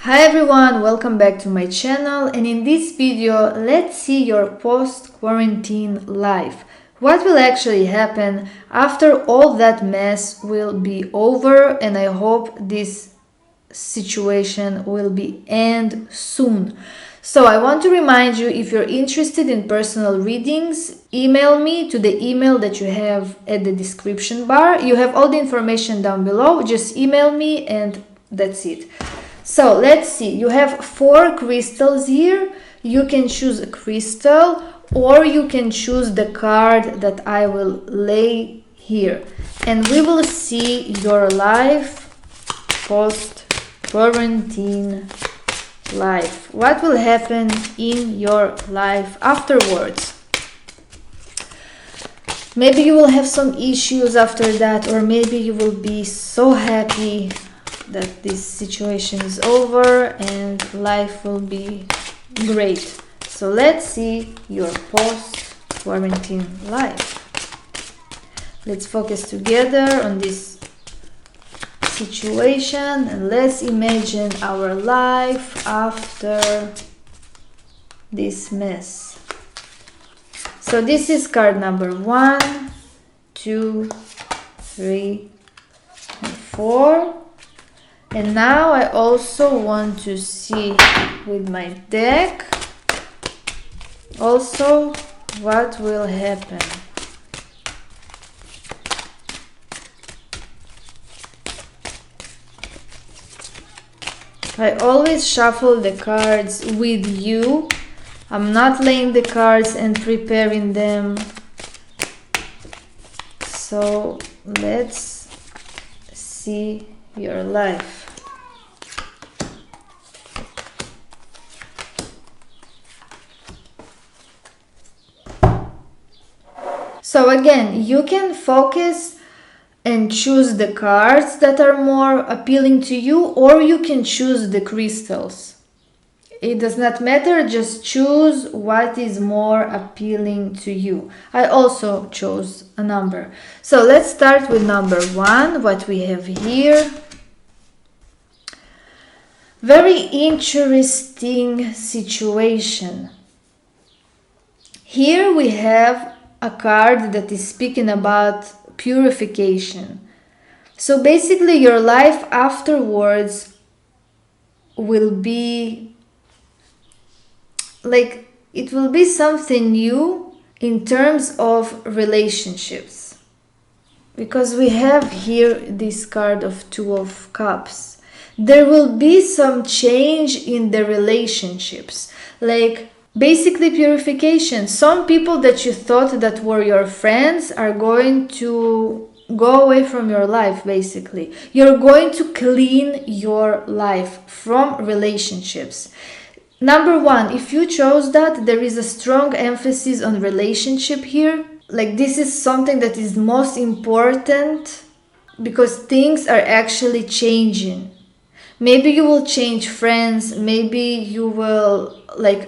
Hi everyone, welcome back to my channel, and in this video let's see your post-quarantine life. What will actually happen after all that mess will be over, and I hope this situation will be end soon. So I want to remind you, if you're interested in personal readings, email me to the email that you have at the description bar. You have all the information down below, just email me and that's it. So let's see, you have 4 crystals here. You can choose a crystal or you can choose the card that I will lay here, and we will see your life post quarantine life. What will happen in your life afterwards? Maybe you will have some issues after that, or maybe you will be so happy that this situation is over and life will be great. So let's see your post-quarantine life. Let's focus together on this situation and let's imagine our life after this mess. So this is card number 1, 2, 3, and 4. And now I also want to see with my deck also what will happen. I always shuffle the cards with you. I'm not laying the cards and preparing them. So let's see your life. So again, you can focus and choose the cards that are more appealing to you, or you can choose the crystals. It does not matter, just choose what is more appealing to you. I also chose a number. So let's start with number 1, what we have here. Very interesting situation. Here we have a card that is speaking about purification. So basically your life afterwards will be like, it will be something new in terms of relationships, because we have here this card of 2 of Cups. There will be some change in the relationships, like basically purification. Some people that you thought that were your friends are going to go away from your life. Basically, you're going to clean your life from relationships. Number 1, if you chose that, there is a strong emphasis on relationship here. Like, this is something that is most important because things are actually changing. Maybe you will change friends, maybe you will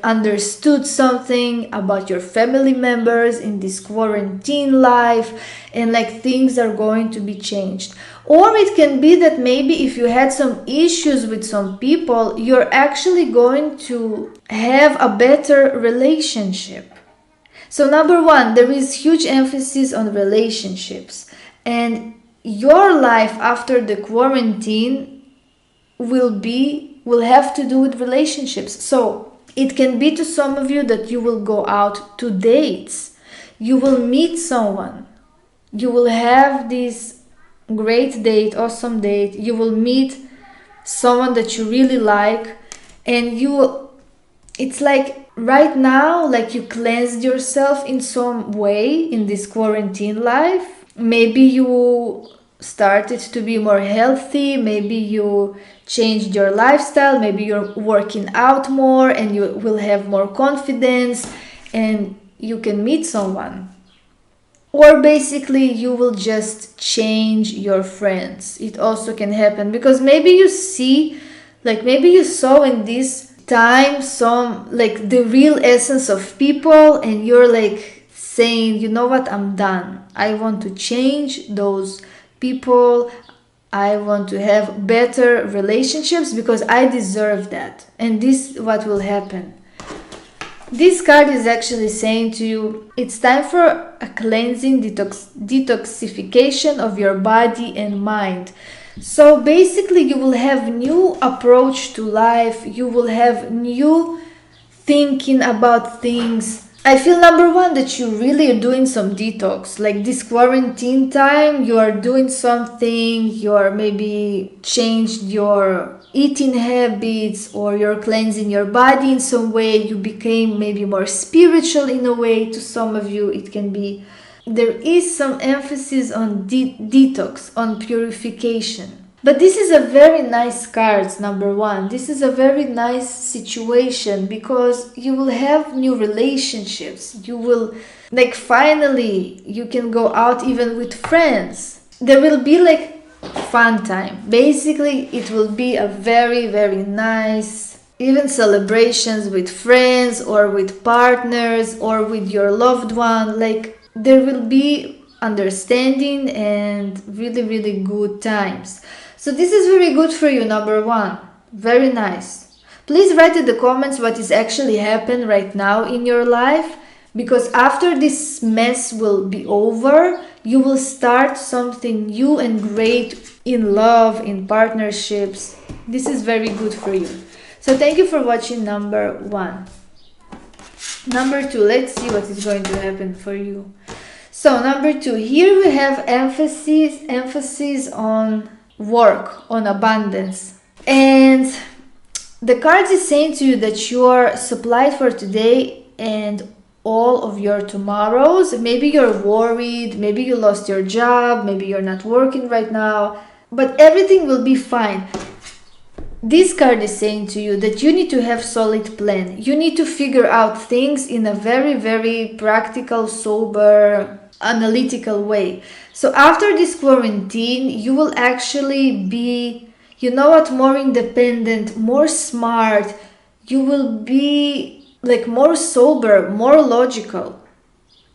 understood something about your family members in this quarantine life, and things are going to be changed. Or it can be that maybe if you had some issues with some people, you're actually going to have a better relationship. So number 1, there is huge emphasis on relationships, and your life after the quarantine will have to do with relationships. So it can be to some of you that you will go out to dates, you will meet someone, you will have this great date, awesome date, you will meet someone that you really like, and it's like right now, like you cleansed yourself in some way in this quarantine life. Maybe you started to be more healthy, maybe you changed your lifestyle, maybe you're working out more and you will have more confidence and you can meet someone. Or basically you will just change your friends. It also can happen because maybe you see, maybe you saw in this time some the real essence of people, and you're saying, you know what, I'm done. I want to change those people. I want to have better relationships because I deserve that. And this is what will happen. This card is actually saying to you, it's time for a cleansing, detoxification of your body and mind. So basically you will have new approach to life, you will have new thinking about things. I feel number one that you really are doing some detox, like this quarantine time, you are doing something, you're maybe changed your eating habits or you're cleansing your body in some way, you became maybe more spiritual in a way. To some of you it can be, there is some emphasis on detox, on purification. But this is a very nice card, number one. This is a very nice situation because you will have new relationships. You will, like, finally, you can go out even with friends. There will be like fun time. Basically, it will be a very, very nice, even celebrations with friends or with partners or with your loved one. Like, there will be understanding and really, really good times. So this is very good for you, number one. Very nice. Please write in the comments what is actually happening right now in your life, because after this mess will be over, you will start something new and great in love, in partnerships. This is very good for you. So thank you for watching number one. Number two, let's see what is going to happen for you. So number two, here we have emphasis on work, on abundance. And the card is saying to you that you are supplied for today and all of your tomorrows. Maybe you're worried, maybe you lost your job, maybe you're not working right now, but everything will be fine. This card is saying to you that you need to have solid plan. You need to figure out things in a very, very practical, sober, analytical way. So after this quarantine, you will actually be, you know what, more independent, more smart. You will be like more sober, more logical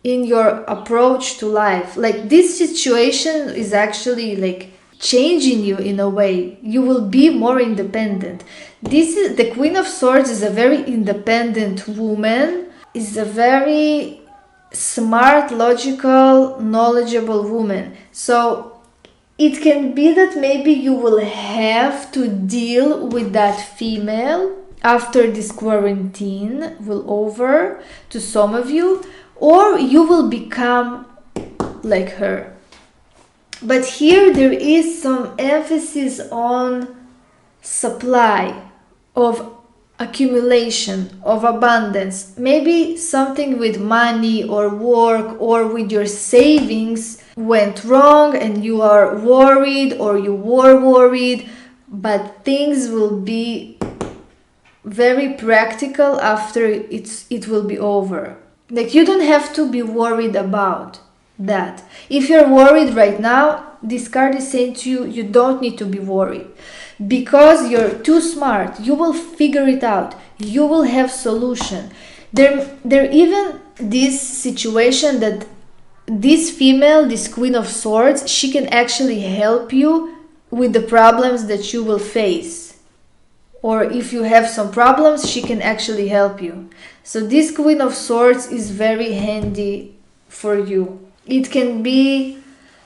in your approach to life. Like, this situation is actually like changing you in a way. You will be more independent. This is the Queen of Swords, is a very independent woman, is a very smart, logical, knowledgeable woman. So it can be that maybe you will have to deal with that female after this quarantine will over, to some of you, or you will become like her. But here there is some emphasis on supply, of accumulation, of abundance. Maybe something with money or work or with your savings went wrong and you are worried, or you were worried, but things will be very practical after it will be over. Like, you don't have to be worried about that. If you're worried right now, this card is saying to you, you don't need to be worried, because you're too smart. You will figure it out. You will have solution. There even this situation that this female, this Queen of Swords, she can actually help you with the problems that you will face. Or if you have some problems, she can actually help you. So this Queen of Swords is very handy for you. It can be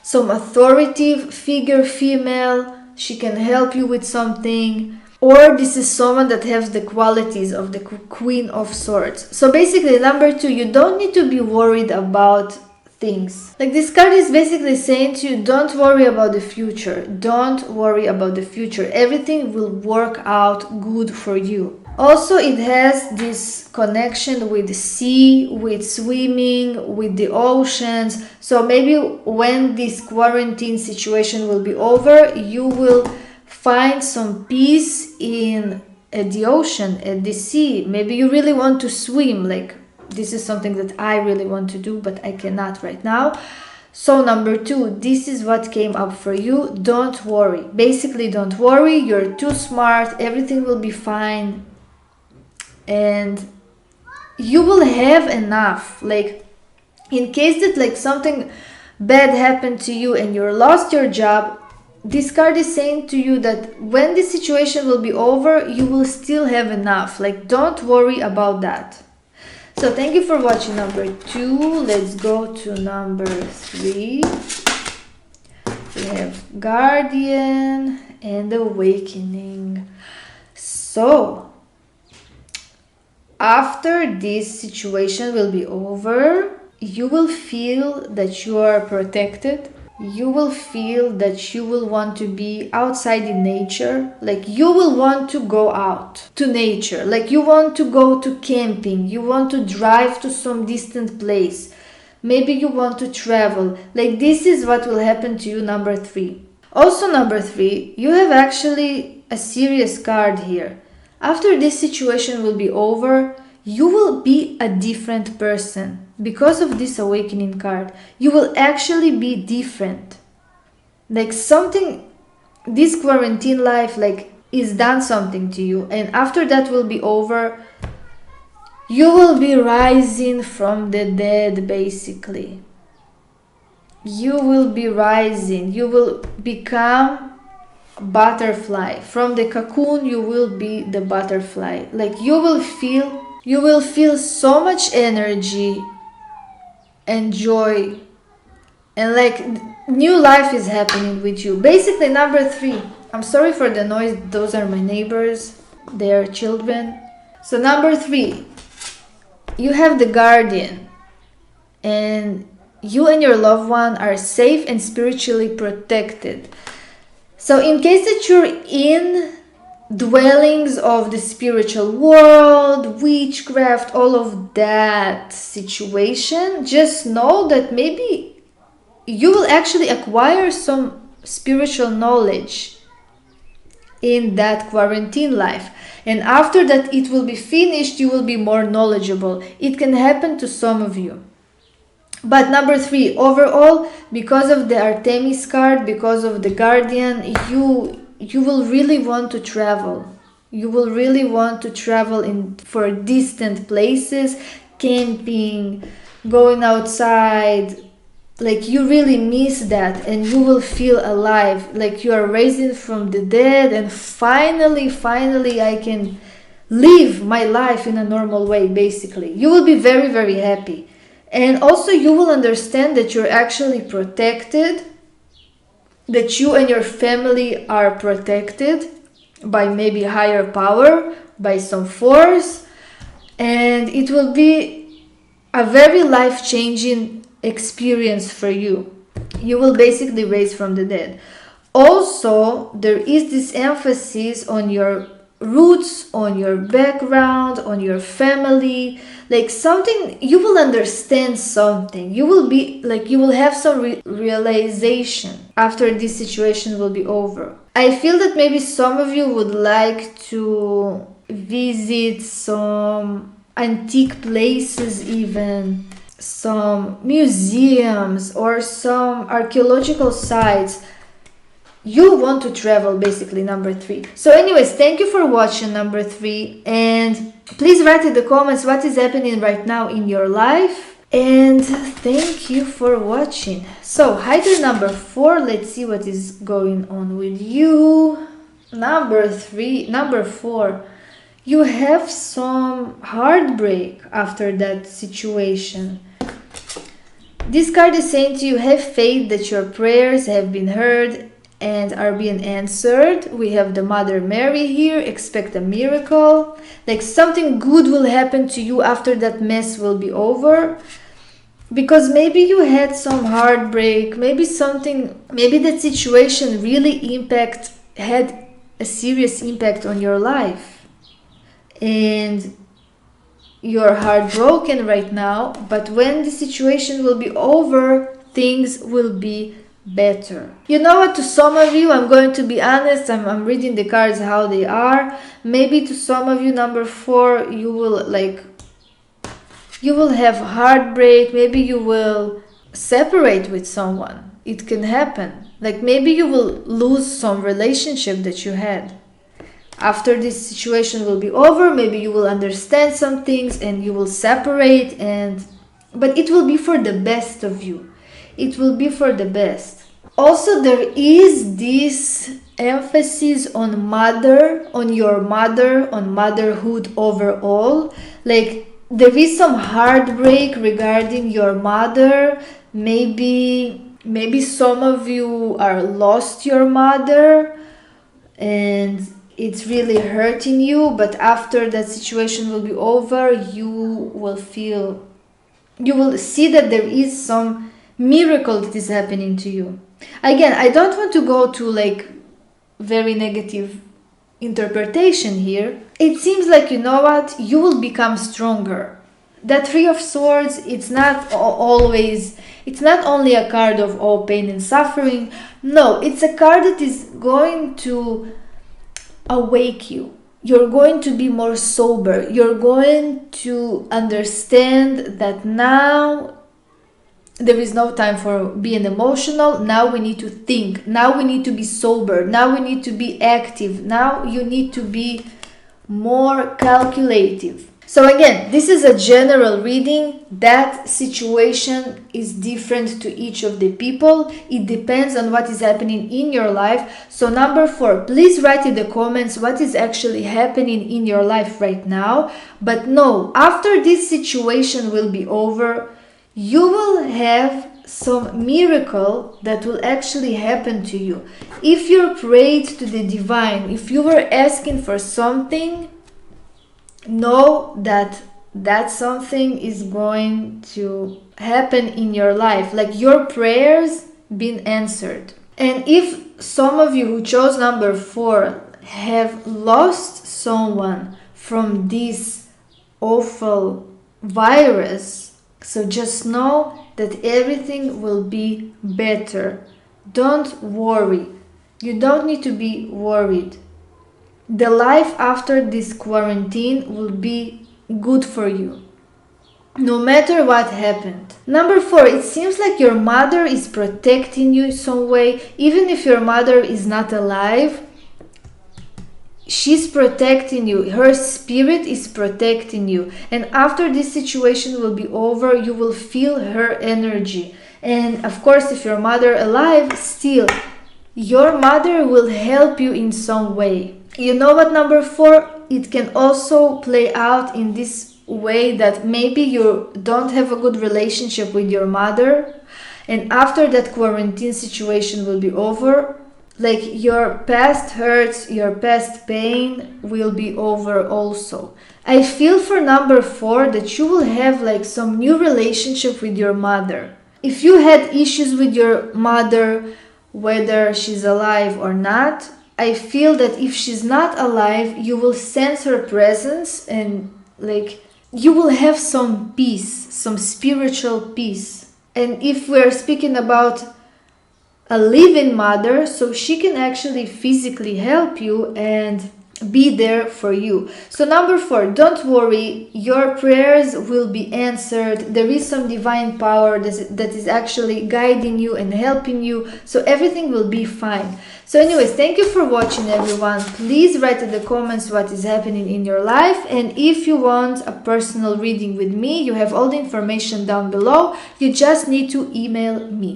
some authoritative figure, female. She can help you with something. Or this is someone that has the qualities of the Queen of Swords. So basically, number two, you don't need to be worried about things. Like, this card is basically saying to you, don't worry about the future. Don't worry about the future. Everything will work out good for you. Also, it has this connection with the sea, with swimming, with the oceans. So maybe when this quarantine situation will be over, you will find some peace at the ocean, at the sea. Maybe you really want to swim. Like, this is something that I really want to do, but I cannot right now. So number two, this is what came up for you. Don't worry. Basically, don't worry. You're too smart. Everything will be fine. And you will have enough. Like, in case that like something bad happened to you and you lost your job, this card is saying to you that when the situation will be over, you will still have enough. Like, don't worry about that. So thank you for watching number 2. Let's go to number 3. We have Guardian and Awakening. So after this situation will be over, you will feel that you are protected. You will feel that you will want to be outside in nature. Like, you will want to go out to nature. Like, you want to go to camping. You want to drive to some distant place. Maybe you want to travel. Like, this is what will happen to you, number 3. Also, number 3, you have actually a serious card here. After this situation will be over, you will be a different person. Because of this Awakening card, you will actually be different. Like, something, this quarantine life, like, is done something to you, and after that will be over, you will be rising from the dead, basically. You will be rising. You will become a butterfly. From the cocoon, you will be the butterfly. Like, you will feel so much energy and joy, and like new life is happening with you. Basically, number 3, I'm sorry for the noise, those are my neighbors, they are children. So number 3, you have the Guardian, and you and your loved one are safe and spiritually protected. So in case that you're in dwellings of the spiritual world, witchcraft, all of that situation, just know that maybe you will actually acquire some spiritual knowledge in that quarantine life, and after that it will be finished, you will be more knowledgeable. It can happen to some of you. But number 3, overall, because of the Artemis card, because of the Guardian, you will really want to travel. You will really want to travel for distant places, camping, going outside. Like, you really miss that, and you will feel alive. Like, you are raising from the dead, and finally I can live my life in a normal way, basically. You will be very, very happy. And also you will understand that you're actually protected, that you and your family are protected by maybe higher power, by some force, and it will be a very life-changing experience for you. You will basically raise from the dead. Also, there is this emphasis on your roots, on your background, on your family. Like, something, you will understand something. You will be like, you will have some realization after this situation will be over. I feel that maybe some of you would like to visit some antique places, even some museums or some archaeological sites. You want to travel, basically, number 3. So anyways, thank you for watching, number 3, and please write in the comments what is happening right now in your life, and thank you for watching. So hider number 4, let's see what is going on with you. Number 4, you have some heartbreak after that situation. This card is saying to you, have faith that your prayers have been heard and are being answered. We have the Mother Mary here. Expect a miracle. Like, something good will happen to you after that mess will be over. Because maybe you had some heartbreak. Maybe that situation really had a serious impact on your life. And you're heartbroken right now. But when the situation will be over, things will be better. You know what, to some of you, I'm going to be honest, I'm reading the cards how they are. Maybe to some of you, number 4, you will have heartbreak. Maybe you will separate with someone. It can happen. Like, maybe you will lose some relationship that you had. After this situation will be over, maybe you will understand some things and you will separate, but it will be for the best of you. It will be for the best. Also, there is this emphasis on mother, on your mother, on motherhood overall. Like, there is some heartbreak regarding your mother. Maybe some of you are lost your mother and it's really hurting you, but after that situation will be over, you will see that there is some miracle that is happening to you. Again, I don't want to go to like very negative interpretation here. It seems like, you know what, you will become stronger. That Three of Swords, it's not only a card of all pain and suffering. No, it's a card that is going to awake you. You're going to be more sober. You're going to understand that now there is no time for being emotional. Now we need to think. Now we need to be sober. Now we need to be active. Now you need to be more calculative. So again, this is a general reading. That situation is different to each of the people. It depends on what is happening in your life. So number 4, please write in the comments what is actually happening in your life right now. But no, after this situation will be over, you will have some miracle that will actually happen to you. If you prayed to the divine, if you were asking for something, know that something is going to happen in your life, like your prayers been answered. And if some of you who chose number 4 have lost someone from this awful virus, so just know that everything will be better. Don't worry. You don't need to be worried. The life after this quarantine will be good for you, no matter what happened. Number 4, it seems like your mother is protecting you some way. Even if your mother is not alive, she's protecting you. Her spirit is protecting you. And after this situation will be over, you will feel her energy. And of course, if your mother alive, still, your mother will help you in some way. You know what, number 4, it can also play out in this way that maybe you don't have a good relationship with your mother, and after that quarantine situation will be over, like your past hurts, your past pain will be over also. I feel for number 4 that you will have like some new relationship with your mother. If you had issues with your mother, whether she's alive or not, I feel that if she's not alive, you will sense her presence and like you will have some peace, some spiritual peace. And if we're speaking about a living mother, so she can actually physically help you and be there for you. So number 4, don't worry, your prayers will be answered. There is some divine power that is actually guiding you and helping you, so everything will be fine. So anyways, thank you for watching, everyone. Please write in the comments what is happening in your life, and if you want a personal reading with me, you have all the information down below. You just need to email me.